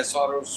SROs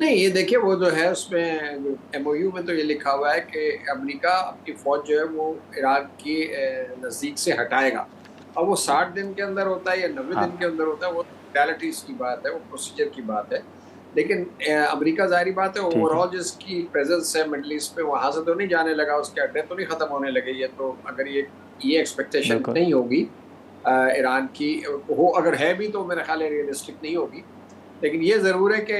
نہیں یہ دیکھیے وہ جو ہے اس میں ایم او یو میں تو یہ لکھا ہوا ہے کہ امریکہ اپنی فوج جو ہے وہ عراق کی نزدیک سے ہٹائے گا. اب وہ 60 دن کے اندر ہوتا ہے یا 90 ہاں دن کے اندر ہوتا ہے وہ ریالٹیز کی بات ہے, وہ پروسیجر کی بات ہے. لیکن امریکہ ظاہری بات ہے ٹھیک اوور ہے آل جس کی پریزنس ہے مڈل ایسٹ میں وہاں سے تو نہیں جانے لگا, اس کے اڈے تو نہیں ختم ہونے لگے. یہ تو اگر یہ ایکسپیکٹیشن بالکل نہیں ہوگی ایران کی ہو, اگر ہے بھی تو میرا خیال ہے ریئلسٹک نہیں ہوگی. لیکن یہ ضرور ہے کہ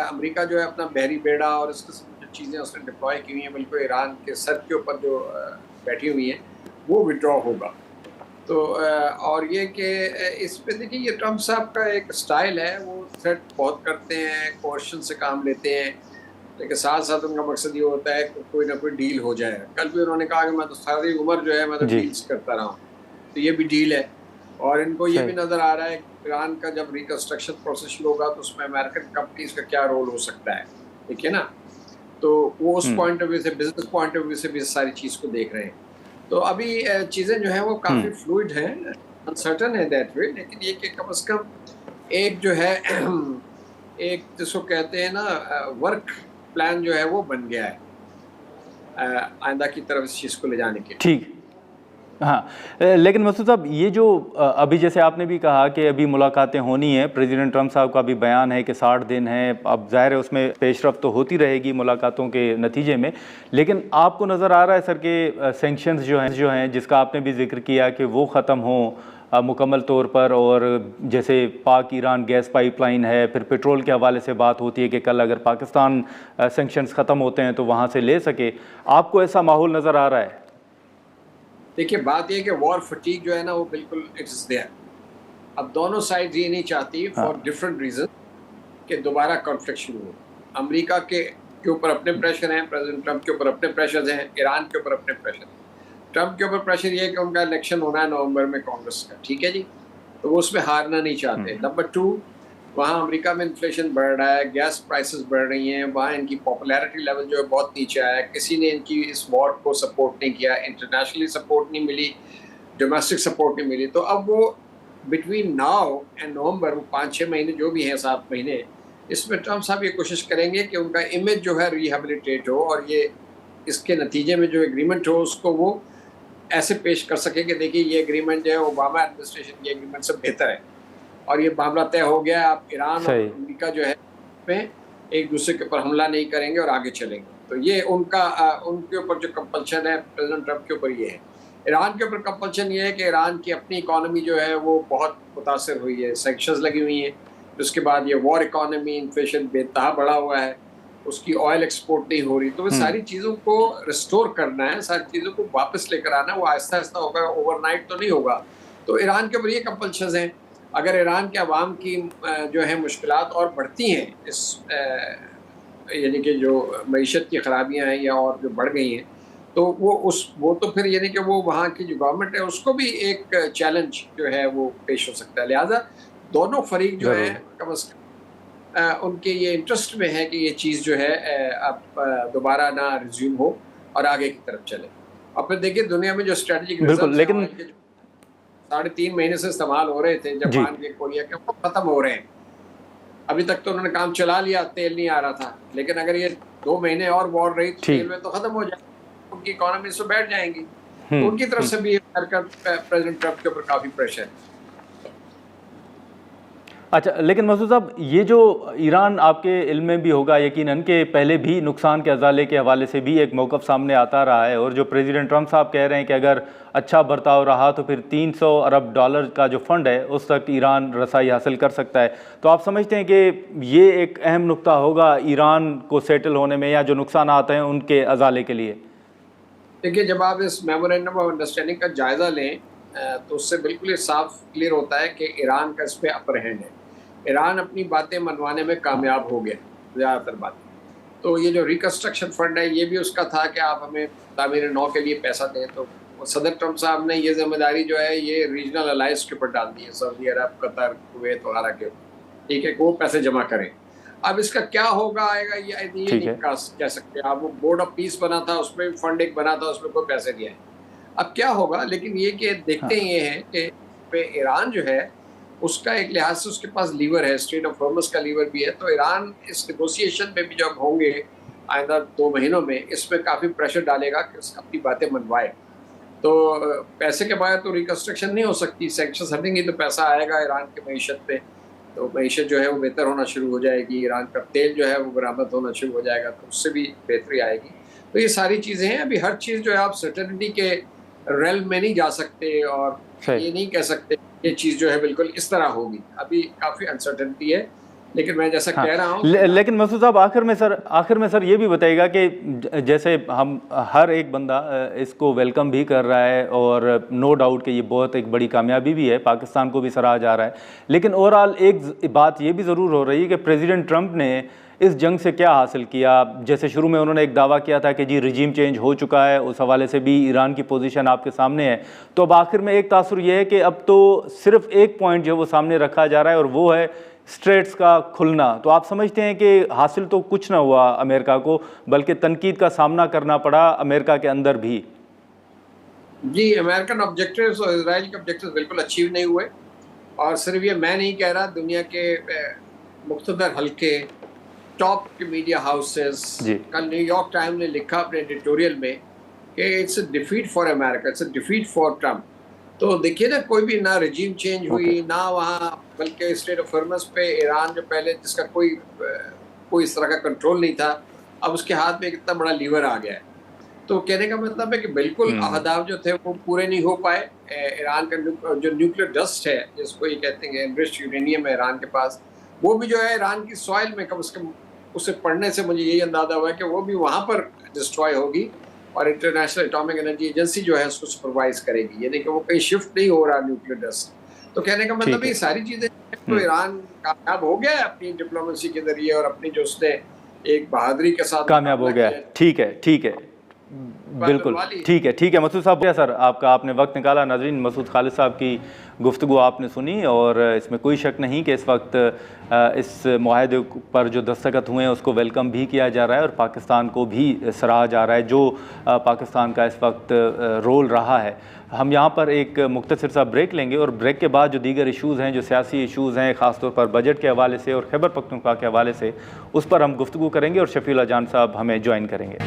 امریکہ جو ہے اپنا بحری بیڑا اور اس قسم کی جو چیزیں اس نے ڈپلوائے کی ہوئی ہیں بالکل ایران کے سر کے اوپر جو بیٹھی ہوئی ہیں وہ وڈرا ہوگا. تو اور یہ کہ اس پہ دیکھیے یہ ٹرمپ صاحب کا ایک سٹائل ہے, وہ تھریٹ بہت کرتے ہیں, کوشچن سے کام لیتے ہیں, لیکن ساتھ ساتھ ان کا مقصد یہ ہوتا ہے کہ کوئی نہ کوئی ڈیل ہو جائے. کل بھی انہوں نے کہا کہ میں تو ساری عمر جو ہے میں تو جی ڈیلز کرتا رہا ہوں, تو یہ بھی ڈیل ہے. اور ان کو یہ بھی صحیح نظر آ رہا ہے کہ ایران کا جب ریکنسٹرکشن پروسیس شروع ہوگا تو اس میں امریکن کمپنیز کا کیا رول ہو سکتا ہے, ٹھیک ہے نا. تو وہ اس پوائنٹ آف ویو سے بزنس پوائنٹ آف ویو سے بھی ساری چیز کو دیکھ رہے ہیں. تو ابھی چیزیں جو ہیں وہ کافی فلوئڈ ہیں, انسرٹن ہے دیٹ وے. لیکن یہ کہ کم از کم ایک جو ہے ایک جس کو کہتے ہیں نا ورک پلان جو ہے وہ بن گیا ہے آئندہ کی طرف اس چیز کو لے جانے کے لیے. ٹھیک. ہاں لیکن مسعود صاحب یہ جو ابھی جیسے آپ نے بھی کہا کہ ابھی ملاقاتیں ہونی ہیں, پریزیڈنٹ ٹرمپ صاحب کا بھی بیان ہے کہ 60 دن ہیں, اب ظاہر ہے اس میں پیش رفت تو ہوتی رہے گی ملاقاتوں کے نتیجے میں. لیکن آپ کو نظر آ رہا ہے سر کہ سینکشنز جو ہیں جس کا آپ نے بھی ذکر کیا کہ وہ ختم ہوں مکمل طور پر, اور جیسے پاک ایران گیس پائپ لائن ہے, پھر پیٹرول کے حوالے سے بات ہوتی ہے کہ کل اگر پاکستان سینکشنز ختم ہوتے ہیں تو وہاں سے لے سکے, آپ کو ایسا ماحول نظر آ رہا ہے؟ دیکھیے بات یہ کہ وار فٹیگ جو ہے نا وہ بالکل اٹس دیئر. اب دونوں سائڈ یہ نہیں چاہتی فار ڈفرنٹ ریزن کہ دوبارہ کانفلکٹ شروع ہو. امریکہ کے اوپر اپنے پریشر ہیں, پریزیڈنٹ ٹرمپ کے اوپر اپنے پریشرز ہیں, ایران کے اوپر اپنے پریشر ہیں. ٹرمپ کے اوپر پریشر یہ ہے کہ ان کا الیکشن ہونا ہے نومبر میں کانگریس کا, ٹھیک ہے جی, تو وہ اس میں ہارنا نہیں چاہتے. نمبر 2 وہاں امریکہ میں انفلیشن بڑھ رہا ہے, گیس پرائسز بڑھ رہی ہیں, وہاں ان کی پاپولیرٹی لیول جو ہے بہت نیچے آیا ہے. کسی نے ان کی اس وار کو سپورٹ نہیں کیا, انٹرنیشنلی سپورٹ نہیں ملی, ڈومیسٹک سپورٹ نہیں ملی. تو اب وہ بٹوین ناؤ اینڈ نومبر, وہ 5-6 مہینے جو بھی ہیں, 7 مہینے, اس میں ٹرمپ صاحب یہ کوشش کریں گے کہ ان کا امیج جو ہے ریہیبلیٹیٹ ہو, اور یہ اس کے نتیجے میں جو ایگریمنٹ ہو اس کو وہ ایسے پیش کر سکے کہ دیکھیے یہ ایگریمنٹ جو ہے اوباما ایڈمنسٹریشن کے ایگریمنٹ سے بہتر ہے, اور یہ معاملہ طے ہو گیا ہے. اب ایران اور امریکہ جو ہے میں ایک دوسرے کے اوپر حملہ نہیں کریں گے اور آگے چلیں گے. تو یہ ان کے اوپر جو کمپلشن ہے پریزیڈنٹ ٹرمپ کے اوپر یہ ہے. ایران کے اوپر کمپلشن یہ ہے کہ ایران کی اپنی اکانومی جو ہے وہ بہت متاثر ہوئی ہے, سینکشنز لگی ہوئی ہیں. اس کے بعد یہ وار اکانومی, انفلیشن بے انتہا بڑھا ہوا ہے, اس کی آئل ایکسپورٹ نہیں ہو رہی. تو وہ ساری چیزوں کو ریسٹور کرنا ہے, ساری چیزوں کو واپس لے کر آنا ہے. وہ آہستہ آہستہ ہوگا, اوور نائٹ تو نہیں ہوگا. تو ایران کے اوپر یہ کمپلشنز ہیں. اگر ایران کے عوام کی جو ہے مشکلات اور بڑھتی ہیں, اس یعنی کہ جو معیشت کی خرابیاں ہیں یا اور جو بڑھ گئی ہیں, تو وہ تو پھر یعنی کہ وہ وہاں کی جو گورنمنٹ ہے اس کو بھی ایک چیلنج جو ہے وہ پیش ہو سکتا ہے. لہٰذا دونوں فریق جو ہیں کم از کم ان کے یہ انٹرسٹ میں ہے کہ یہ چیز جو ہے اب دوبارہ نہ ریزیوم ہو اور آگے کی طرف چلے. اور پھر دیکھیے دنیا میں جو اسٹریٹجک ریزروز ہیں آئل کے 3.5 مہینے سے استعمال ہو رہے تھے جاپان کے, کوریا کے, وہ ختم ہو رہے ہیں. ابھی تک تو انہوں نے کام چلا لیا, تیل نہیں آ رہا تھا, لیکن اگر یہ 2 مہینے اور وار رہی تو تیل میں تو ختم ہو جائے گا, ان کی اکانومی سے بیٹھ جائیں گی. تو ان کی طرف سے بھی پریزیڈنٹ ٹرمپ کے اوپر کافی پریشر ہے. اچھا لیکن مسعود صاحب یہ جو ایران آپ کے علم میں بھی ہوگا یقیناً کہ پہلے بھی نقصان کے ازالے کے حوالے سے بھی ایک موقف سامنے آتا رہا ہے, اور جو پریزیڈنٹ ٹرمپ صاحب کہہ رہے ہیں کہ اگر اچھا برتاؤ رہا تو پھر $300 ارب کا جو فنڈ ہے اس تک ایران رسائی حاصل کر سکتا ہے. تو آپ سمجھتے ہیں کہ یہ ایک اہم نقطہ ہوگا ایران کو سیٹل ہونے میں, یا جو نقصانات ہیں ان کے ازالے کے لیے؟ دیکھیے جب آپ اس میمورینڈم آف انڈرسٹینڈنگ کا جائزہ لیں تو اس سے بالکل یہ صاف کلیئر ہوتا ہے کہ ایران کا اس پہ اپر ہینڈ ہے. ایران اپنی باتیں منوانے میں کامیاب ہو گیا زیادہ تر باتیں. تو یہ جو ریکنسٹرکشن فنڈ ہے یہ بھی اس کا تھا کہ آپ ہمیں تعمیر نو کے لیے پیسہ دیں. تو صدر ٹرمپ صاحب نے یہ ذمہ داری جو ہے یہ ریجنل الائز کے اوپر ڈال دی ہے, سعودی عرب, قطر, کویت وغیرہ کے اوپر, ٹھیک ہے, کہ وہ پیسے جمع کریں. اب اس کا کیا ہوگا آئے گا یہ نہیں کہہ سکتے آپ. وہ بورڈ آف پیس بنا تھا, اس میں فنڈ ایک بنا تھا, اس میں کوئی پیسے نہیں آئے. اب کیا ہوگا, لیکن یہ کہ دیکھتے یہ ہیں کہ ایران جو ہے اس کا ایک لحاظ سے اس کے پاس لیور ہے, اسٹریٹ آف ہارمز کا لیور بھی ہے. تو ایران اس نیگوسیشن میں بھی جب ہوں گے آئندہ 2 مہینوں میں, اس میں کافی پریشر ڈالے گا کہ اس اپنی باتیں منوائے. تو پیسے کے بعد تو ریکنسٹرکشن نہیں ہو سکتی, سینکشنز ہٹیں گی تو پیسہ آئے گا ایران کی معیشت پہ, تو معیشت جو ہے وہ بہتر ہونا شروع ہو جائے گی, ایران کا تیل جو ہے وہ برآمد ہونا شروع ہو جائے گا, تو اس سے بھی بہتری آئے گی. تو یہ ساری چیزیں ہیں. ابھی ہر چیز جو ہے آپ سرٹنٹی کے ریلم میں نہیں جا سکتے اور یہ نہیں کہہ سکتے یہ چیز جو ہے بالکل اس طرح ہوگی. ابھی کافی انسرٹنٹی ہے, لیکن میں جیسا کہہ رہا ہوں. لیکن مسعود صاحب آخر میں سر یہ بھی بتائیے گا کہ جیسے ہم ہر ایک بندہ اس کو ویلکم بھی کر رہا ہے اور نو ڈاؤٹ کہ یہ بہت ایک بڑی کامیابی بھی ہے, پاکستان کو بھی سراہا جا رہا ہے, لیکن اوورآل ایک بات یہ بھی ضرور ہو رہی ہے کہ پریزیڈنٹ ٹرمپ نے اس جنگ سے کیا حاصل کیا. جیسے شروع میں انہوں نے ایک دعویٰ کیا تھا کہ جی رجیم چینج ہو چکا ہے, اس حوالے سے بھی ایران کی پوزیشن آپ کے سامنے ہے. تو اب آخر میں ایک تاثر یہ ہے کہ اب تو صرف ایک پوائنٹ جو ہے وہ سامنے رکھا جا رہا ہے اور وہ ہے اسٹریٹس کا کھلنا. تو آپ سمجھتے ہیں کہ حاصل تو کچھ نہ ہوا امریکہ کو, بلکہ تنقید کا سامنا کرنا پڑا امریکہ کے اندر بھی؟ جی, امریکن آبجیکٹیوز اور اسرائیل کے آبجیکٹیوز بالکل اچیو نہیں ہوئے. اور صرف یہ میں نہیں کہہ رہا, دنیا کے مقتدر حلقے, ٹاپ کے میڈیا ہاؤسز, کل نیو یارک ٹائم نے لکھا اپنے ایڈیٹوریل میں کہ it's a defeat for America, it's a defeat for Trump. تو دیکھیے نا, کوئی بھی نہ رجیم چینج ہوئی نہ وہاں, بلکہ اسٹریٹ آف ہارمز پہ ایران جو پہلے جس کا کوئی اس طرح کا کنٹرول نہیں تھا, اب اس کے ہاتھ میں ایک اتنا بڑا لیور آ گیا ہے. تو کہنے کا مطلب ہے کہ بالکل اہداف جو تھے وہ پورے نہیں ہو پائے. ایران کا جو نیوکلیر ڈسٹ ہے جس کو یہ کہتے ہیں کہ انرچڈ یورینیم ہے ایران کے پاس, وہ بھی جو ہے ایران کی سوائل میں کم از کم اسے پڑھنے سے مجھے یہی اندازہ ہوا ہے کہ وہ بھی وہاں پر ڈسٹرائے ہوگی, اور انٹرنیشنل اٹامک انرجی ایجنسی جو ہے اس کو سپروائز کرے گی, یعنی کہ وہ کہیں شفٹ نہیں ہو رہا نیوکلیر ڈسٹ. تو کہنے کا مطلب یہ ساری چیزیں تو ایران کامیاب ہو گیا ہے اپنی ڈپلومیسی کے ذریعے, اور اپنی جو اس نے ایک بہادری کے ساتھ کامیاب ہو گیا. ٹھیک ہے بالکل ٹھیک ہے مسعود صاحب. سر آپ نے وقت نکالا. ناظرین, مسعود خالد صاحب کی گفتگو آپ نے سنی, اور اس میں کوئی شک نہیں کہ اس وقت اس معاہدے پر جو دستخط ہوئے ہیں اس کو ویلکم بھی کیا جا رہا ہے اور پاکستان کو بھی سراہا جا رہا ہے جو پاکستان کا اس وقت رول رہا ہے. ہم یہاں پر ایک مختصر سا بریک لیں گے, اور بریک کے بعد جو دیگر ایشوز ہیں, جو سیاسی ایشوز ہیں, خاص طور پر بجٹ کے حوالے سے اور خیبر پختونخوا کے حوالے سے, اس پر ہم گفتگو کریں گے, اور شفیع اللہ جان صاحب ہمیں جوائن کریں گے.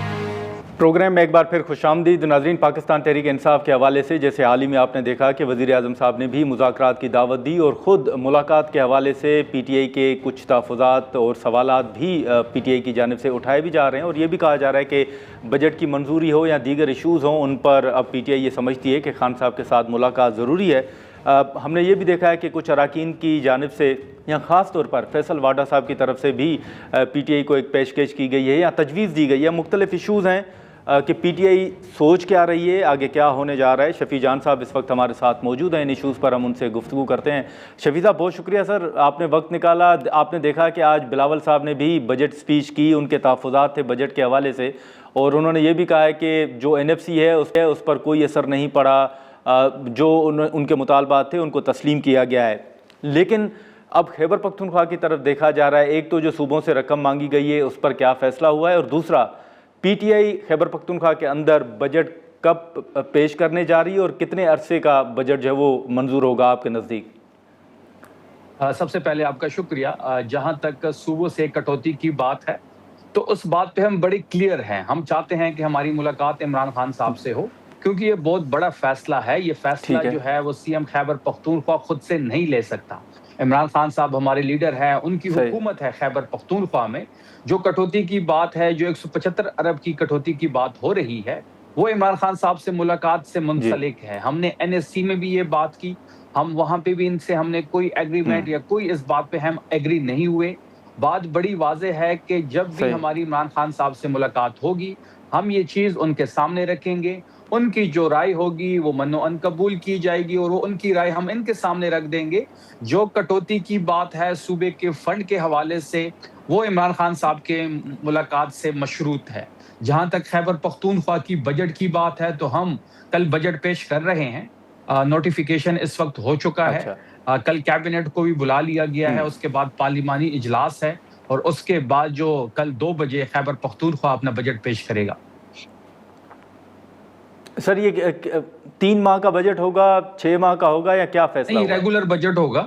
پروگرام میں ایک بار پھر خوش آمدید. ناظرین, پاکستان تحریک انصاف کے حوالے سے جیسے حال ہی میں آپ نے دیکھا کہ وزیر اعظم صاحب نے بھی مذاکرات کی دعوت دی, اور خود ملاقات کے حوالے سے پی ٹی آئی کے کچھ تحفظات اور سوالات بھی پی ٹی آئی کی جانب سے اٹھائے بھی جا رہے ہیں, اور یہ بھی کہا جا رہا ہے کہ بجٹ کی منظوری ہو یا دیگر ایشوز ہوں, ان پر اب پی ٹی آئی یہ سمجھتی ہے کہ خان صاحب کے ساتھ ملاقات ضروری ہے. ہم نے یہ بھی دیکھا ہے کہ کچھ اراکین کی جانب سے, یا خاص طور پر فیصل واڈا صاحب کی طرف سے بھی پی ٹی آئی کو ایک پیشکش کی گئی ہے یا تجویز دی گئی ہے. مختلف ایشوز ہیں کہ پی ٹی آئی سوچ کیا رہی ہے, آگے کیا ہونے جا رہا ہے. شفیع جان صاحب اس وقت ہمارے ساتھ موجود ہیں, ان ایشوز پر ہم ان سے گفتگو کرتے ہیں. شفیع صاحب, بہت شکریہ سر, آپ نے وقت نکالا. آپ نے دیکھا کہ آج بلاول صاحب نے بھی بجٹ سپیچ کی, ان کے تحفظات تھے بجٹ کے حوالے سے, اور انہوں نے یہ بھی کہا ہے کہ جو این ایف سی ہے اس پر کوئی اثر نہیں پڑا, جو ان کے مطالبات تھے ان کو تسلیم کیا گیا ہے. لیکن اب خیبر پختونخوا کی طرف دیکھا جا رہا ہے, ایک تو جو صوبوں سے رقم مانگی گئی ہے اس پر کیا فیصلہ ہوا ہے, اور دوسرا P T I Khyber Pakhtunkhwa کے اندر بجٹ کب پیش کرنے جا رہی ہے, اور کتنے عرصے کا بجٹ جو ہے وہ منظور ہوگا آپ کے نزدیک؟ سب سے پہلے آپ کا شکریہ. جہاں تک صوبوں سے کٹوتی کی بات ہے تو اس بات پہ ہم بڑی کلیئر ہیں. ہم چاہتے ہیں کہ ہماری ملاقات عمران خان صاحب سے ہو, کیونکہ یہ بہت بڑا فیصلہ ہے. یہ فیصلہ جو ہے وہ سی ایم خیبر پختونخوا خود سے نہیں لے سکتا. عمران خان صاحب ہمارے لیڈر ہیں, ان کی حکومت ہے خیبر پختونخوا میں. جو کٹوتی کی بات ہے, جو 175 ارب کی کٹوتی کی بات ہو رہی ہے, وہ عمران خان صاحب سے ملاقات سے منسلک ہے. ہم نے این ایس سی میں بھی یہ بات کی, ہم وہاں پہ بھی ان سے ہم نے کوئی ایگریمنٹ یا کوئی اس بات پہ ہم ایگری نہیں ہوئے. بات بڑی واضح ہے کہ جب بھی ہماری عمران خان صاحب سے ملاقات ہوگی, ہم یہ چیز ان کے سامنے رکھیں گے. ان کی جو رائے ہوگی وہ من و ان قبول کی جائے گی, اور وہ ان کی رائے ہم ان کے سامنے رکھ دیں گے. جو کٹوتی کی بات ہے صوبے کے فنڈ کے حوالے سے, وہ عمران خان صاحب کے ملاقات سے مشروط ہے. جہاں تک خیبر پختونخوا کی بجٹ کی بات ہے تو ہم کل بجٹ پیش کر رہے ہیں. نوٹیفیکیشن اس وقت ہو چکا ہے. کل کیبنٹ کو بھی بلا لیا گیا ہے, اس کے بعد پارلیمانی اجلاس ہے, اور اس کے بعد جو کل 2 بجے خیبر پختونخوا اپنا بجٹ پیش کرے گا. سر, یہ 3 ماہ کا بجٹ ہوگا, 6 ماہ کا ہوگا, یا کیا فیصلہ ہوگا؟ ریگولر بجٹ ہوگا.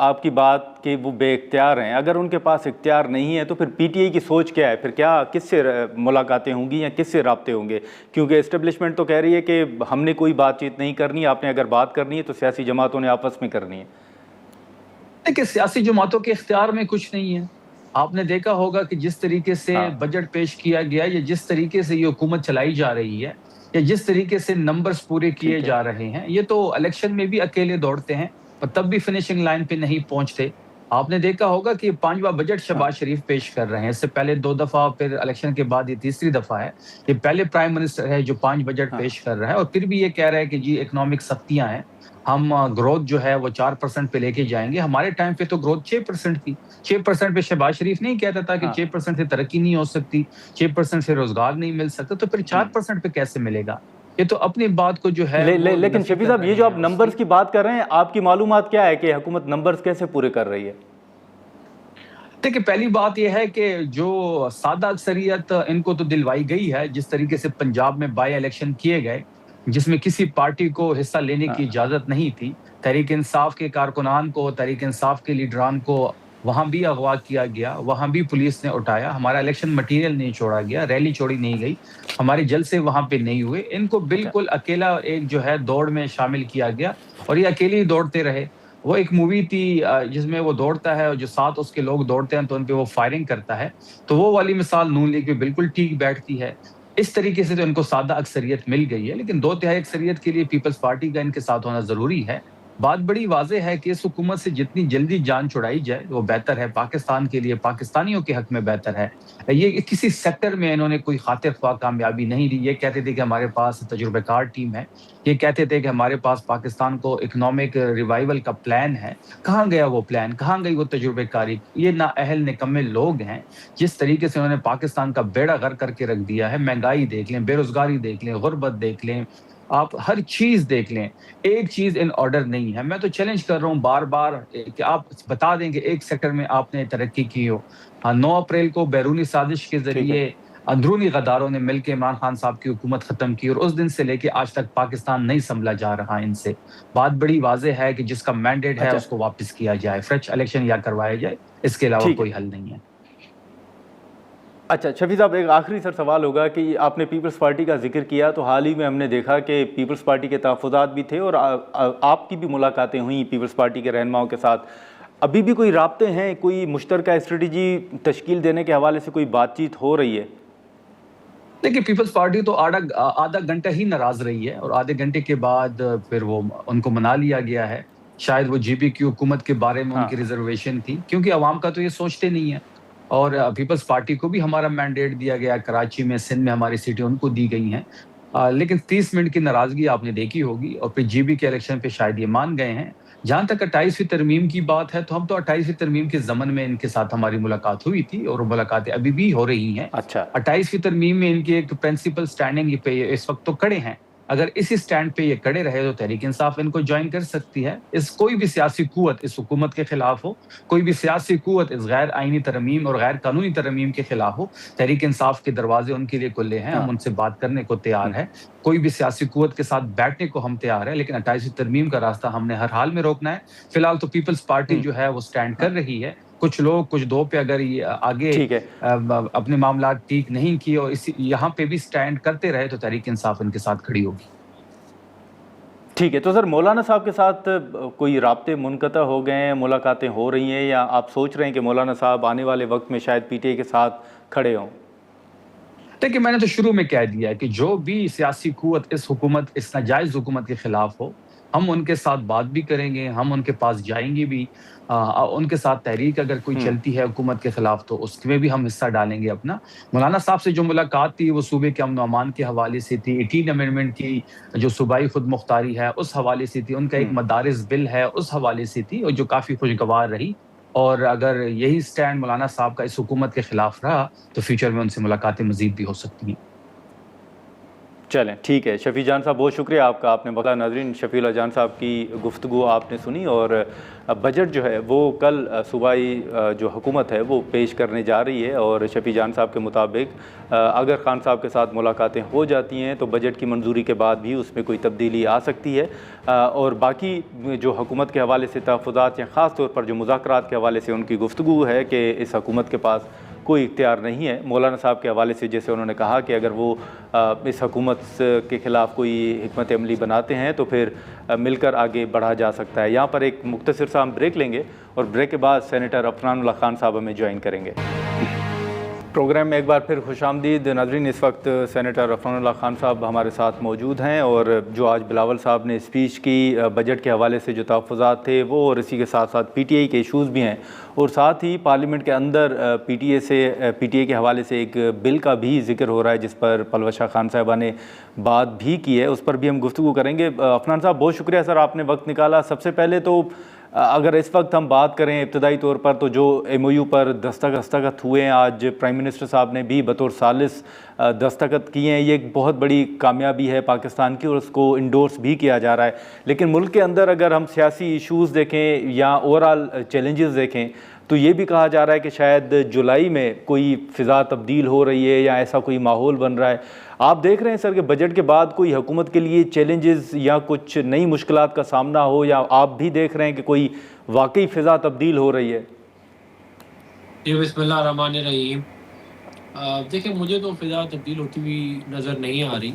آپ کی بات کہ وہ بے اختیار ہیں، اگر ان کے پاس اختیار نہیں ہے تو پھر پی ٹی آئی کی سوچ کیا ہے؟ پھر کیا کس سے ملاقاتیں ہوں گی یا کس سے رابطے ہوں گے؟ کیونکہ اسٹیبلشمنٹ تو کہہ رہی ہے کہ ہم نے کوئی بات چیت نہیں کرنی، آپ نے اگر بات کرنی ہے تو سیاسی جماعتوں نے آپس میں کرنی ہے۔ دیکھیں سیاسی جماعتوں کے اختیار میں کچھ نہیں ہے. آپ نے دیکھا ہوگا کہ جس طریقے سے ہاں بجٹ پیش کیا گیا یا جس طریقے سے یہ حکومت چلائی جا رہی ہے یا جس طریقے سے نمبرز پورے کیے ٹھیک ہے، جا رہے ہیں، یہ تو الیکشن میں بھی اکیلے دوڑتے ہیں اور تب بھی فنشنگ لائن پہ نہیں پہنچتے. آپ نے دیکھا ہوگا کہ یہ 5واں بجٹ ہاں شہباز شریف پیش کر رہے ہیں. اس سے پہلے 2 دفعہ، پھر الیکشن کے بعد یہ تیسری دفعہ ہے. یہ پہلے پرائم منسٹر ہے جو 5 بجٹ ہاں پیش کر رہا ہے اور پھر بھی یہ کہہ رہا ہے کہ جی اکنامک سختیاں ہیں، ہم گروتھ جو ہے وہ 4% پہ لے کے جائیں گے. ہمارے ٹائم پہ تو گروتھ 6% تھی. 6% پہ شہباز شریف نہیں کہتا تھا کہ ہاں 6% سے ترقی نہیں ہو سکتی، 6% سے روزگار نہیں مل سکتا، تو پھر 4% پہ کیسے ملے گا؟ یہ تو اپنی بات کو جو ہے وہ لیکن نفی شفیع کر صاحب، یہ رہے جو ہیں آپ اس کی. نمبرز کی بات کر رہے ہیں، آپ کی معلومات کیا ہے کہ حکومت نمبرز کیسے پورے کر رہی ہے؟ دیکھیں پہلی بات یہ ہے کہ جو سادہ اکثریت ان کو تو دلوائی گئی ہے، جس طریقے سے پنجاب میں بائی الیکشن کیے گئے جس میں کسی پارٹی کو حصہ لینے ہاں کی اجازت نہیں تھی. تحریک انصاف کے کارکنان کو، تحریک انصاف کے لیڈران کو وہاں بھی اغوا کیا گیا، وہاں بھی پولیس نے اٹھایا. ہمارا الیکشن مٹیریل نہیں چھوڑا گیا، ریلی چھوڑی نہیں گئی، ہمارے جلسے وہاں پہ نہیں ہوئے. ان کو اچھا بالکل اکیلا ایک جو ہے دوڑ میں شامل کیا گیا اور یہ اکیلے ہی دوڑتے رہے. وہ ایک مووی تھی جس میں وہ دوڑتا ہے اور جو ساتھ اس کے لوگ دوڑتے ہیں تو ان پہ وہ فائرنگ کرتا ہے. تو وہ والی مثال نون لیگ پہ بالکل ٹھیک بیٹھتی ہے. اس طریقے سے تو ان کو سادہ اکثریت مل گئی ہے، لیکن 2/3 اکثریت کے لیے پیپلز پارٹی کا ان کے ساتھ ہونا ضروری ہے. بات بڑی واضح ہے کہ اس حکومت سے جتنی جلدی جان چھڑائی جائے وہ بہتر ہے، پاکستان کے لیے، پاکستانیوں کے حق میں بہتر ہے. یہ کسی سیکٹر میں انہوں نے کوئی خاطر خواہ کامیابی نہیں دی. یہ کہتے تھے کہ ہمارے پاس تجربہ کار ٹیم ہے، یہ کہتے تھے کہ ہمارے پاس پاکستان کو اکنامک ریوائول کا پلان ہے. کہاں گیا وہ پلان؟ کہاں گئی وہ تجربہ کاری؟ یہ نااہل نکمے لوگ ہیں. جس طریقے سے انہوں نے پاکستان کا بیڑا غرق کر کے رکھ دیا ہے، مہنگائی دیکھ لیں، بے روزگاری دیکھ لیں، غربت دیکھ لیں، آپ ہر چیز دیکھ لیں، ایک چیز ان آرڈر نہیں ہے. میں تو چیلنج کر رہا ہوں بار بار کہ آپ بتا دیں کہ ایک سیکٹر میں آپ نے ترقی کی ہو. 9 اپریل کو بیرونی سازش کے ٹھیک ہے، ذریعے اندرونی غداروں نے مل کے عمران خان صاحب کی حکومت ختم کی اور اس دن سے لے کے آج تک پاکستان نہیں سنبھلا جا رہا ان سے. بات بڑی واضح ہے کہ جس کا مینڈیٹ ہے اچھا اس کو واپس کیا جائے، فریش الیکشن یا کروایا جائے، اس کے علاوہ ٹھیک ہے. کوئی حل نہیں ہے. اچھا شفیع صاحب، ایک آخری سوال ہوگا کہ آپ نے پیپلز پارٹی کا ذکر کیا تو حال ہی میں ہم نے دیکھا کہ پیپلز پارٹی کے تحفظات بھی تھے اور آپ کی بھی ملاقاتیں ہوئیں پیپلز پارٹی کے رہنماؤں کے ساتھ. ابھی بھی کوئی رابطے ہیں، کوئی مشترکہ اسٹریٹجی تشکیل دینے کے حوالے سے کوئی بات چیت ہو رہی ہے؟ دیکھیے پیپلز پارٹی تو آدھا گھنٹہ ہی ناراض رہی ہے اور آدھے گھنٹے کے بعد پھر وہ ان کو منا لیا گیا ہے. شاید وہ جی پی کی حکومت کے بارے میں ان ہاں کی ریزرویشن تھی، کیونکہ عوام کا تو یہ سوچتے نہیں ہے. اور پیپلز پارٹی کو بھی ہمارا مینڈیٹ دیا گیا، کراچی میں، سندھ میں ہماری سیٹیں ان کو دی گئی ہیں. لیکن 30 منٹ کی ناراضگی آپ نے دیکھی ہوگی اور پھر جی بی کے الیکشن پہ شاید یہ مان گئے ہیں. جہاں تک 28ویں ترمیم کی بات ہے تو ہم تو 28ویں ترمیم کے ضمن میں ان کے ساتھ ہماری ملاقات ہوئی تھی اور ملاقاتیں ابھی بھی ہو رہی ہیں. اچھا 28ویں ترمیم میں ان کی ایک پرنسپل سٹینڈنگ پہ اس وقت تو کڑے ہیں. اگر اسی سٹینڈ پہ یہ کڑے رہے تو تحریک انصاف ان کو جوائن کر سکتی ہے. کوئی بھی سیاسی قوت اس حکومت کے خلاف ہو، کوئی بھی سیاسی قوت اس غیر آئینی ترمیم اور غیر قانونی ترمیم کے خلاف ہو، تحریک انصاف کے دروازے ان کے لیے کھلے ہیں. ہاں ہم ان سے بات کرنے کو تیار ہیں، کوئی بھی سیاسی قوت کے ساتھ بیٹھنے کو ہم تیار ہیں، لیکن 28ویں ترمیم کا راستہ ہم نے ہر حال میں روکنا ہے. فی الحال تو پیپلز پارٹی جو ہے وہ سٹینڈ ہاں کر رہی ہے. کچھ لوگ کچھ دو پہ اگر آگے ٹھیک ہے اپنے معاملات ٹھیک نہیں کیے اور یہاں پہ بھی سٹینڈ کرتے رہے تو تحریک انصاف ان کے ساتھ کھڑی ہوگی. ٹھیک ہے. تو سر مولانا صاحب کے ساتھ کوئی رابطے منقطع ہو گئے ہیں، ملاقاتیں ہو رہی ہیں، یا آپ سوچ رہے ہیں کہ مولانا صاحب آنے والے وقت میں شاید پی ٹی آئی کے ساتھ کھڑے ہوں؟ دیکھیں میں نے تو شروع میں کہہ دیا ہے کہ جو بھی سیاسی قوت اس ناجائز حکومت کے خلاف ہو، ہم ان کے ساتھ بات بھی کریں گے، ہم ان کے پاس جائیں گے بھی. ان کے ساتھ تحریک اگر کوئی چلتی ہے حکومت کے خلاف تو اس میں بھی ہم حصہ ڈالیں گے اپنا. مولانا صاحب سے جو ملاقات تھی وہ صوبے کے امن و امان کے حوالے سے تھی، 18 امینڈمنٹ کی جو صوبائی خود مختاری ہے اس حوالے سے تھی، ان کا ایک مدارس بل ہے اس حوالے سے تھی، اور جو کافی خوشگوار رہی. اور اگر یہی سٹینڈ مولانا صاحب کا اس حکومت کے خلاف رہا تو فیوچر میں ان سے ملاقاتیں مزید بھی ہو سکتی ہیں. چلیں ٹھیک ہے شفیع جان صاحب، بہت شکریہ آپ کا، آپ نے بتا ناظرین شفیع اللہ جان صاحب کی گفتگو آپ نے سنی، اور بجٹ جو ہے وہ کل صوبائی جو حکومت ہے وہ پیش کرنے جا رہی ہے، اور شفیع جان صاحب کے مطابق اگر خان صاحب کے ساتھ ملاقاتیں ہو جاتی ہیں تو بجٹ کی منظوری کے بعد بھی اس میں کوئی تبدیلی آ سکتی ہے، اور باقی جو حکومت کے حوالے سے تحفظات یا خاص طور پر جو مذاکرات کے حوالے سے ان کی گفتگو ہے کہ اس حکومت کے پاس کوئی اختیار نہیں ہے، مولانا صاحب کے حوالے سے جیسے انہوں نے کہا کہ اگر وہ اس حکومت کے خلاف کوئی حکمت عملی بناتے ہیں تو پھر مل کر آگے بڑھا جا سکتا ہے۔ یہاں پر ایک مختصر سا ہم بریک لیں گے، اور بریک کے بعد سینیٹر عفنان اللہ خان صاحب ہمیں جوائن کریں گے۔ پروگرام میں ایک بار پھر خوش آمدید ناظرین، اس وقت سینیٹر عفنان اللہ خان صاحب ہمارے ساتھ موجود ہیں، اور جو آج بلاول صاحب نے اسپیچ کی بجٹ کے حوالے سے جو تحفظات تھے وہ، اور اسی کے ساتھ ساتھ پی ٹی آئی کے ایشوز بھی ہیں، اور ساتھ ہی پارلیمنٹ کے اندر پی ٹی آئی کے حوالے سے ایک بل کا بھی ذکر ہو رہا ہے جس پر پلوشہ خان صاحبہ نے بات بھی کی ہے، اس پر بھی ہم گفتگو کریں گے۔ عفنان صاحب بہت شکریہ سر، آپ نے وقت نکالا۔ سب سے پہلے تو اگر اس وقت ہم بات کریں ابتدائی طور پر تو جو ایم او یو پر دستخط ہوئے ہیں، آج پرائم منسٹر صاحب نے بھی بطور ثالث دستخط کیے ہیں، یہ ایک بہت بڑی کامیابی ہے پاکستان کی، اور اس کو انڈورس بھی کیا جا رہا ہے، لیکن ملک کے اندر اگر ہم سیاسی ایشوز دیکھیں یا اوورآل چیلنجز دیکھیں تو یہ بھی کہا جا رہا ہے کہ شاید جولائی میں کوئی فضا تبدیل ہو رہی ہے یا ایسا کوئی ماحول بن رہا ہے۔ آپ دیکھ رہے ہیں سر کہ بجٹ کے بعد کوئی حکومت کے لیے چیلنجز یا کچھ نئی مشکلات کا سامنا ہو، یا آپ بھی دیکھ رہے ہیں کہ کوئی واقعی فضا تبدیل ہو رہی ہے؟ جی بسم اللہ الرحمن الرحیم۔ دیکھیں مجھے تو فضا تبدیل ہوتی ہوئی نظر نہیں آ رہی۔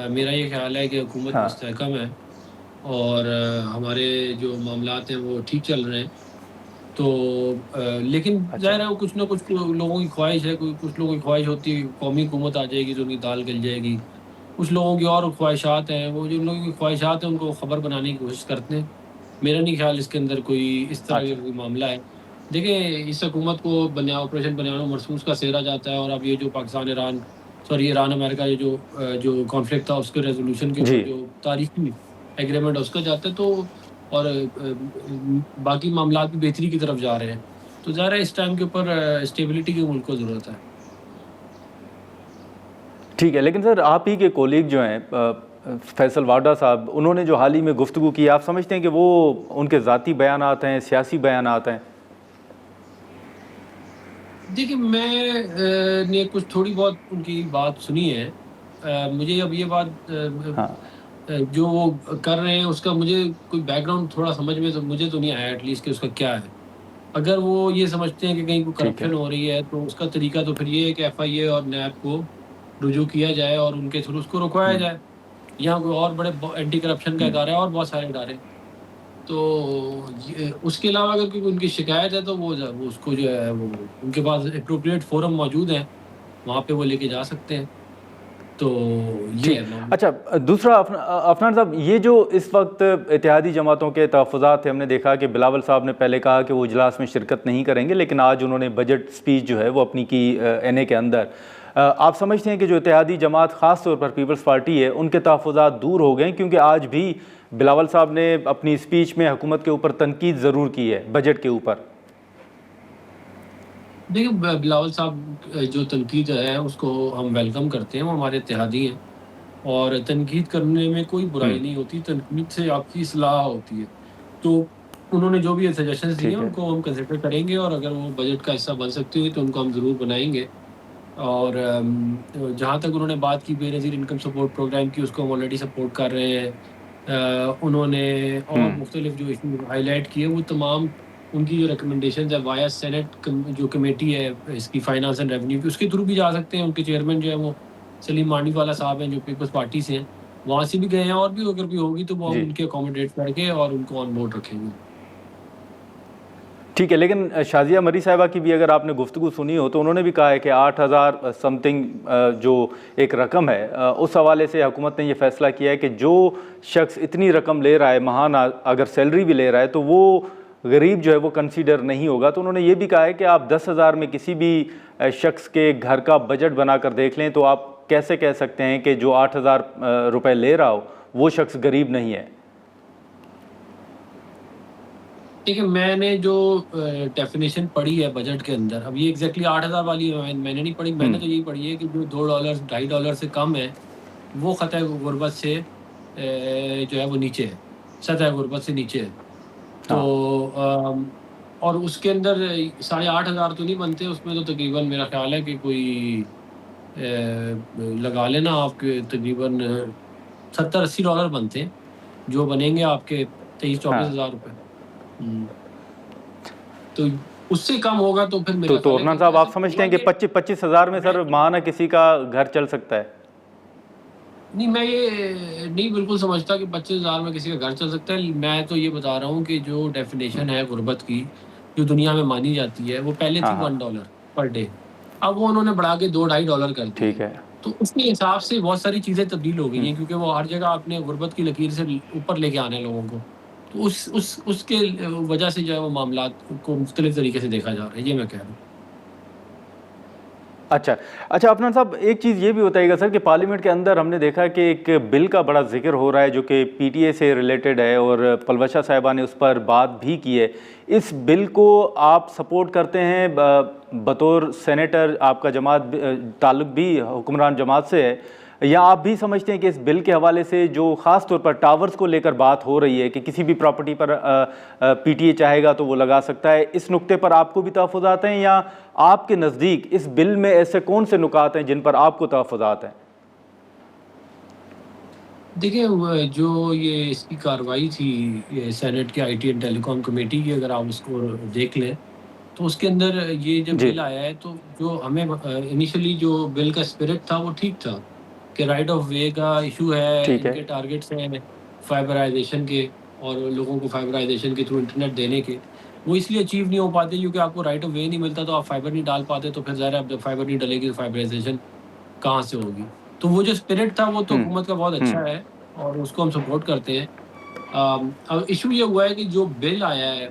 میرا یہ خیال ہے کہ حکومت مستحکم ہے اور ہمارے جو معاملات ہیں وہ ٹھیک چل رہے ہیں، تو لیکن ظاہر ہے وہ کچھ نہ کچھ لوگوں کی خواہش ہے، کچھ لوگوں کی خواہش ہوتی ہے قومی حکومت آ جائے گی تو ان کی دال گل جائے گی، کچھ لوگوں کی اور خواہشات ہیں، وہ جو لوگوں کی خواہشات ہیں ان کو خبر بنانے کی کوشش کرتے ہیں۔ میرا نہیں خیال اس کے اندر کوئی اس طرح کا کوئی معاملہ ہے۔ دیکھیں اس حکومت کو آپریشن بنیاد مرسوس کا سہرا جاتا ہے، اور اب یہ جو ایران امریکہ جو کانفلکٹ تھا اس کے ریزولوشن کے جو تاریخی ایگریمنٹ اس کا جاتا ہے، تو اور باقی معاملات بھی بہتری کی طرف جا رہے ہیں، تو ظاہر ہے اس ٹائم کے اوپر اسٹیبلٹی کی ملک کو ضرورت ہے۔ ٹھیک ہے، لیکن سر آپ ہی کے کولیگ جو ہیں فیصل واڈا صاحب، انہوں نے جو حال ہی میں گفتگو کی، آپ سمجھتے ہیں کہ وہ ان کے ذاتی بیانات ہیں، سیاسی بیانات ہیں؟ دیکھیں میں نے کچھ تھوڑی بہت ان کی بات سنی ہے، مجھے اب یہ بات جو وہ کر رہے ہیں اس کا مجھے کوئی بیک گراؤنڈ تھوڑا سمجھ میں تو مجھے تو نہیں آیا ایٹ لیسٹ کہ اس کا کیا ہے۔ اگر وہ یہ سمجھتے ہیں کہ کہیں کوئی کرپشن ہو رہی ہے تو اس کا طریقہ تو پھر یہ ہے کہ ایف آئی اے اور نیب کو رجوع کیا جائے اور ان کے تھرو اس کو رکوایا جائے۔ یہاں کوئی اور بڑے اینٹی کرپشن کا ادارہ ہے اور بہت سارے ادارے، تو اس کے علاوہ اگر کوئی ان کی شکایت ہے تو وہ اس کو جو ہے وہ ان کے پاس اپروپریٹ فورم موجود ہیں، وہاں پہ وہ لے کے جا سکتے ہیں۔ تو یہ اچھا، دوسرا عفنان صاحب، یہ جو اس وقت اتحادی جماعتوں کے تحفظات ہیں، ہم نے دیکھا کہ بلاول صاحب نے پہلے کہا کہ وہ اجلاس میں شرکت نہیں کریں گے، لیکن آج انہوں نے بجٹ سپیچ جو ہے وہ اپنی کی این اے کے اندر۔ آپ سمجھتے ہیں کہ جو اتحادی جماعت خاص طور پر پیپلز پارٹی ہے ان کے تحفظات دور ہو گئے؟ کیونکہ آج بھی بلاول صاحب نے اپنی سپیچ میں حکومت کے اوپر تنقید ضرور کی ہے بجٹ کے اوپر۔ دیکھیں بلاول صاحب جو تنقید ہے اس کو ہم ویلکم کرتے ہیں، وہ ہمارے اتحادی ہیں، اور تنقید کرنے میں کوئی برائی نہیں ہوتی، تنقید سے آپ کی اصلاح ہوتی ہے۔ تو انہوں نے جو بھی سجیشنز دیے ہیں ان کو ہم کنسیڈر کریں گے، اور اگر وہ بجٹ کا حصہ بن سکتے ہوئے تو ان کو ہم ضرور بنائیں گے۔ اور جہاں تک انہوں نے بات کی بے نظیر انکم سپورٹ پروگرام کی، اس کو ہم آلریڈی سپورٹ کر رہے ہیں۔ انہوں نے اور مختلف جو ایشو ہائی لائٹ کیے، وہ تمام ان کی جو ریکمنڈیشنز ہے وایا سینٹ جو کمیٹی ہے اس کی فائنانس اینڈ ریونیو کی، اس کے تھرو بھی جا سکتے ہیں۔ ان کے چیئرمین جو ہے وہ سلیم مانڈی والا صاحب ہیں جو پیپلز پارٹی سے ہیں، وہاں سے بھی گئے ہیں، اور بھی اگر بھی ہوگی تو وہ ہم ان کے اکوموڈیٹ کر کے اور ان کو آن بورڈ رکھیں گے۔ ٹھیک ہے، لیکن شازیہ مری صاحبہ کی بھی اگر آپ نے گفتگو سنی ہو تو انہوں نے بھی کہا ہے کہ 8,000 سم تھنگ جو ایک رقم ہے، اس حوالے سے حکومت نے یہ فیصلہ کیا ہے کہ جو شخص اتنی رقم لے رہا ہے ماہانہ، اگر سیلری بھی لے رہا ہے تو وہ غریب جو ہے وہ کنسیڈر نہیں ہوگا۔ تو انہوں نے یہ بھی کہا ہے کہ آپ 10,000 میں کسی بھی شخص کے گھر کا بجٹ بنا کر دیکھ لیں تو آپ کیسے کہہ سکتے ہیں کہ جو 8,000 روپے لے رہا ہو وہ شخص غریب نہیں ہے؟ دیکھیں میں نے جو ڈیفینیشن پڑھی ہے بجٹ کے اندر، اب یہ ایگزیکٹلی 8,000 والی میں نے نہیں پڑھی، میں نے تو یہی پڑھی ہے کہ جو $2 $2.5 سے کم ہے وہ خطۂ غربت سے جو ہے وہ نیچے ہے، سطح غربت سے نیچے ہے. تو اور اس کے اندر 8,500 تو نہیں بنتے، اس میں تو تقریباً میرا خیال ہے کہ کوئی لگا لینا آپ کے تقریباً $70-80 بنتے ہیں، جو بنیں گے آپ کے 23-24 ہزار روپے. تو اس سے کم ہوگا تو پھر میرا تو عدنان صاحب آپ سمجھتے ہیں کہ 25,000 میں سر ماہانہ کسی کا گھر چل سکتا ہے؟ نہیں، میں یہ نہیں بالکل سمجھتا کہ 25,000 میں کسی کا گھر چل سکتا ہے. میں تو یہ بتا رہا ہوں کہ جو ڈیفینیشن ہے غربت کی جو دنیا میں مانی جاتی ہے وہ پہلے تھی $1 پر ڈے، اب وہ انہوں نے بڑھا کے $2-2.5 کر دی. ٹھیک ہے. تو اس کے حساب سے بہت ساری چیزیں تبدیل ہو گئی ہیں، کیونکہ وہ ہر جگہ اپنے غربت کی لکیر سے اوپر لے کے آنے لوگوں کو. تو اس کے وجہ سے جو ہے وہ معاملات کو مختلف طریقے سے دیکھا جا رہا ہے، یہ میں کہہ رہا ہوں. اچھا عدنان صاحب، ایک چیز یہ بھی بتائیے گا سر کہ پارلیمنٹ کے اندر ہم نے دیکھا کہ ایک بل کا بڑا ذکر ہو رہا ہے جو کہ پی ٹی اے سے ریلیٹڈ ہے، اور پلوشہ صاحبہ نے اس پر بات بھی کی ہے. اس بل کو آپ سپورٹ کرتے ہیں بطور سینیٹر؟ آپ کا جماعت تعلق بھی حکمران جماعت سے ہے، یا آپ بھی سمجھتے ہیں کہ اس بل کے حوالے سے جو خاص طور پر ٹاورز کو لے کر بات ہو رہی ہے کہ کسی بھی property per P T A چاہے گا تو وہ لگا سکتا ہے، اس نقطے پر آپ کو بھی تحفظات ہیں، یا آپ کے نزدیک اس بل میں ایسے کون سے نکات ہیں جن پر آپ کو تحفظات ہیں؟ دیکھیں، جو یہ اس کی کارروائی تھی سینٹ کے I T and telecom committee کی، اگر آپ اس کو دیکھ لیں تو اس کے اندر یہ جب بل آیا ہے تو جو ہمیں انیشلی جو بل کا اسپرٹ تھا وہ ٹھیک تھا کہ رائٹ آف وے کا ایشو ہے، ان کے ٹارگٹس ہیں فائبرائزیشن کے اور لوگوں کو فائبرائزیشن کے تھرو انٹرنیٹ دینے کے، وہ اس لیے اچیو نہیں ہو پاتے کیونکہ آپ کو رائٹ آف وے نہیں ملتا تو آپ فائبر نہیں ڈال پاتے. تو پھر ظاہر ہے اب جب فائبر نہیں ڈلے گی تو فائبرائزیشن کہاں سے ہوگی. تو وہ جو اسپرٹ تھا وہ تو حکومت کا بہت اچھا ہے اور اس کو ہم سپورٹ کرتے ہیں. اب ایشو یہ ہوا ہے کہ جو بل آیا ہے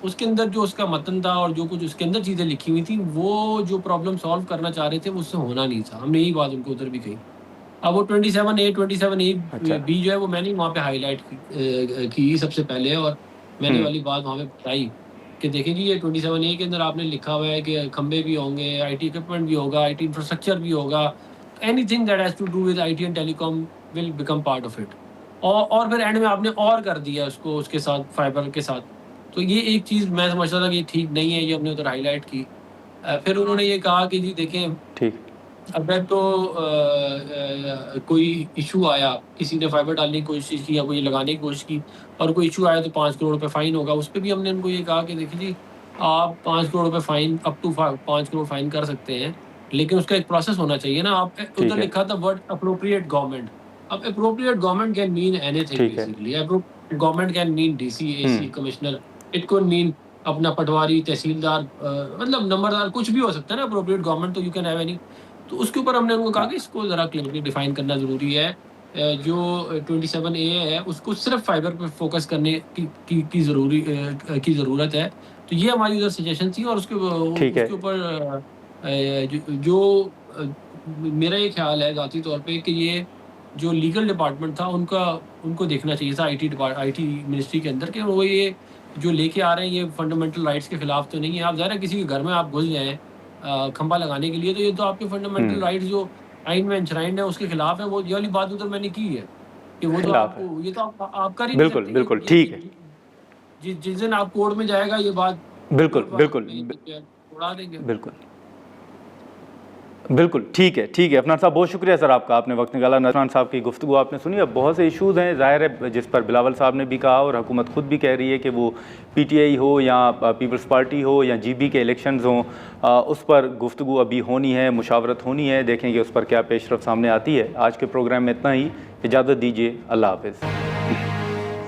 اس کے اندر جو اس کا متن تھا اور جو کچھ اس کے اندر چیزیں لکھی ہوئی تھیں، وہ جو پرابلم سالو کرنا چاہ رہے تھے وہ اس سے ہونا نہیں تھا. ہم نے یہی بات ان کو ادھر بھی کہی. اب وہ 27A 27A B جو ہے وہ میں نے وہاں پہ ہائی لائٹ کی سب سے پہلے، اور میں نے والی بات وہاں پہ بتائی کہ دیکھیں جی یہ 27A کے اندر آپ نے لکھا ہوا ہے کہ کھمبے بھی ہوں گے، آئی ٹی اکوپمنٹ بھی ہوگا، آئی ٹی انفراسٹرکچر بھی ہوگا، anything that has to do with I T and telecom will become part of it. اور پھر اینڈ میں آپ نے اور کر دیا اس کو اس کے ساتھ فائبر کے ساتھ. تو یہ ایک چیز میں سمجھتا تھا کہ یہ ٹھیک نہیں ہے، یہ ہم نے ادھر ہائی لائٹ کی. پھر انہوں نے یہ کہا کہ جی دیکھیں اگر تو کوئی ایشو آیا، کسی نے فائبر ڈالنے کی کوشش کی یا کوئی لگانے کی کوشش کی اور کوئی ایشو آیا تو 5 کروڑ روپے فائن ہوگا. اس پہ بھی ہم نے ان کو یہ کہا کہ دیکھیں جی آپ 5 کروڑ روپے fine up to 5 crore fine کر سکتے ہیں، لیکن اس کا ایک پروسیس ہونا چاہیے نا. آپ ادھر لکھا تھا ورڈ اپروپریٹ گورنمنٹ. اب appropriate government can mean anything basically. Appropriate government can mean D C, A C, commissioner, it can mean اپنا پٹواری، تحصیلدار، مطلب نمبردار، کچھ بھی ہو سکتا ہے نا اپروپریٹ گورنمنٹ. تو یو کین ہیو اینی. تو اس کے اوپر ہم نے ان کو کہا کہ اس کو ذرا کلیئرلی ڈیفائن کرنا ضروری ہے. جو 27A ہے اس کو صرف فائبر پہ فوکس کرنے کی ضرورت ہے. تو یہ ہماری ادھر سجیشن تھی. اور اس کے اوپر جو میرا یہ خیال ہے ذاتی طور پہ کہ یہ جو لیگل ڈپارٹمنٹ تھا ان کو دیکھنا چاہیے تھا آئی ٹی منسٹری کے اندر کہ وہ یہ جو لے کے آ رہے ہیں یہ فنڈامنٹل رائٹس کے خلاف تو نہیں ہے. آپ ظاہر ہے کسی کے گھر میں آپ گھس جائیں کھمبا لگانے کے لیے تو یہ تو آپ کے فنڈامنٹل رائٹس جو آئین میں انشرائنڈ ہے اس کے خلاف ہے. وہ یہ والی بات ادھر میں نے کی ہے کہ وہ تو آپ کو یہ تو آپ کر ہی نہیں سکتے. بالکل ٹھیک ہے. جس دن آپ کورٹ میں جائے گا یہ بات بالکل اڑا دیں گے. بالکل ٹھیک ہے. عدنان صاحب بہت شکریہ سر آپ کا، آپ نے وقت نکالا. عدنان صاحب کی گفتگو آپ نے سنی. اب بہت سے ایشوز ہیں ظاہر ہے جس پر بلاول صاحب نے بھی کہا اور حکومت خود بھی کہہ رہی ہے کہ وہ پی ٹی آئی ہو یا پیپلز پارٹی ہو یا جی بی کے الیکشنز ہوں، اس پر گفتگو ابھی ہونی ہے، مشاورت ہونی ہے. دیکھیں گے اس پر کیا پیش رفت سامنے آتی ہے. آج کے پروگرام میں اتنا ہی. اجازت دیجیے. اللہ حافظ.